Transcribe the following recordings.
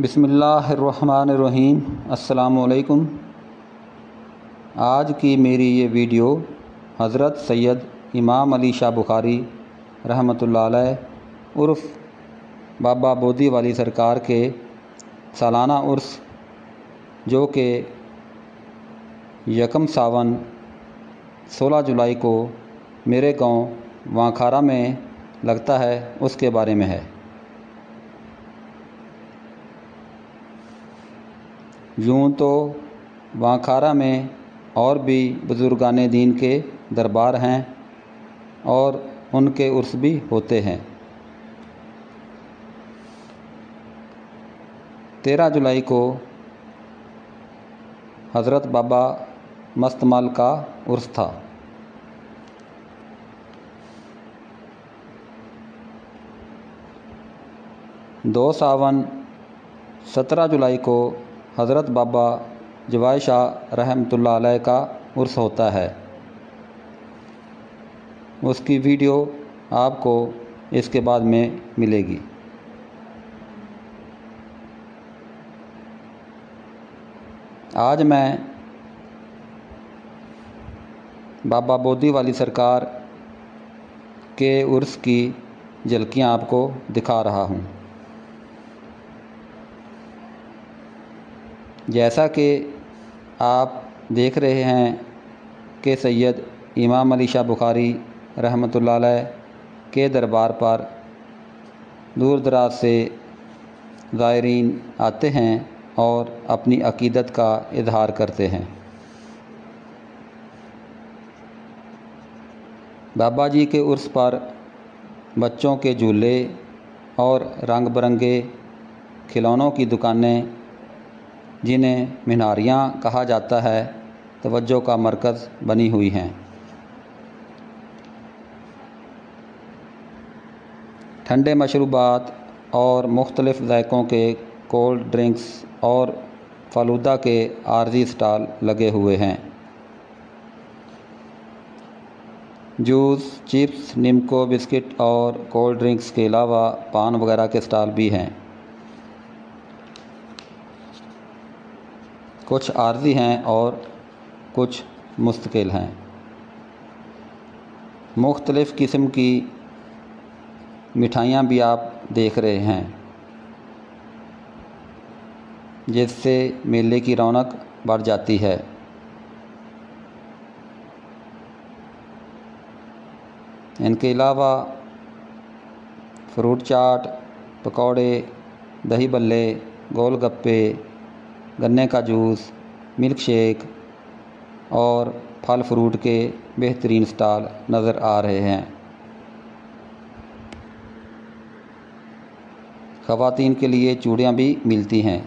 بسم اللہ الرحمن الرحیم۔ السلام علیکم۔ آج کی میری یہ ویڈیو حضرت سید امام علی شاہ بخاری رحمۃ اللہ علیہ عرف بابا بودی والی سرکار کے سالانہ عرس جو کہ یکم ساون 16 جولائی کو میرے گاؤں وانکھارا میں لگتا ہے اس کے بارے میں ہے۔ یوں تو وانکھارا میں اور بھی بزرگان دین کے دربار ہیں اور ان کے عرس بھی ہوتے ہیں۔ 13 جولائی کو حضرت بابا مست مال کا عرس تھا۔ دو ساون 17 جولائی کو حضرت بابا جوائی شاہ رحمۃ اللہ علیہ کا عرس ہوتا ہے۔ اس کی ویڈیو آپ کو اس کے بعد میں ملے گی۔ آج میں بابا بودی والی سرکار کے عرس کی جھلکیاں آپ کو دکھا رہا ہوں۔ جیسا کہ آپ دیکھ رہے ہیں کہ سید امام علی شاہ بخاری رحمۃ اللہ علیہ کے دربار پر دور دراز سے زائرین آتے ہیں اور اپنی عقیدت کا اظہار کرتے ہیں۔ بابا جی کے عرس پر بچوں کے جھولے اور رنگ برنگے کھلونوں کی دکانیں، جنہیں میناریاں کہا جاتا ہے، توجہ کا مرکز بنی ہوئی ہیں۔ ٹھنڈے مشروبات اور مختلف ذائقوں کے کولڈ ڈرنکس اور فالودہ کے عارضی اسٹال لگے ہوئے ہیں۔ جوس، چپس، نمکو، بسکٹ اور کولڈ ڈرنکس کے علاوہ پان وغیرہ کے اسٹال بھی ہیں۔ کچھ عارضی ہیں اور کچھ مستقل ہیں۔ مختلف قسم کی مٹھائیاں بھی آپ دیکھ رہے ہیں، جس سے میلے کی رونق بڑھ جاتی ہے۔ ان کے علاوہ فروٹ چاٹ، پکوڑے، دہی بلے، گول گپے، گنے کا جوس، ملک شیک اور پھل فروٹ کے بہترین اسٹال نظر آ رہے ہیں۔ خواتین کے لیے چوڑیاں بھی ملتی ہیں۔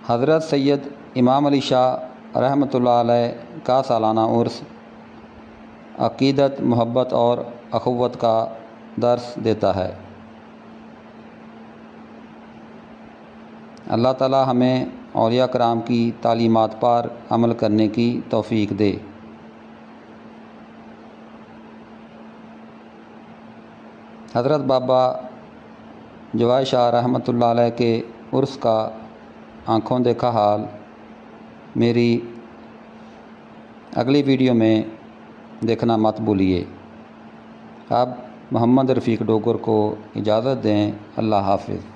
حضرت سید امام علی شاہ رحمۃ اللہ علیہ کا سالانہ عرس عقیدت، محبت اور اخوت کا درس دیتا ہے۔ اللہ تعالی ہمیں اولیاء کرام کی تعلیمات پر عمل کرنے کی توفیق دے۔ حضرت بابا جوائی شاہ رحمۃ اللہ علیہ کے عرس کا آنکھوں دیکھا حال میری اگلی ویڈیو میں دیکھنا مت بھولیے۔ اب محمد رفیق ڈوگر کو اجازت دیں۔ اللہ حافظ۔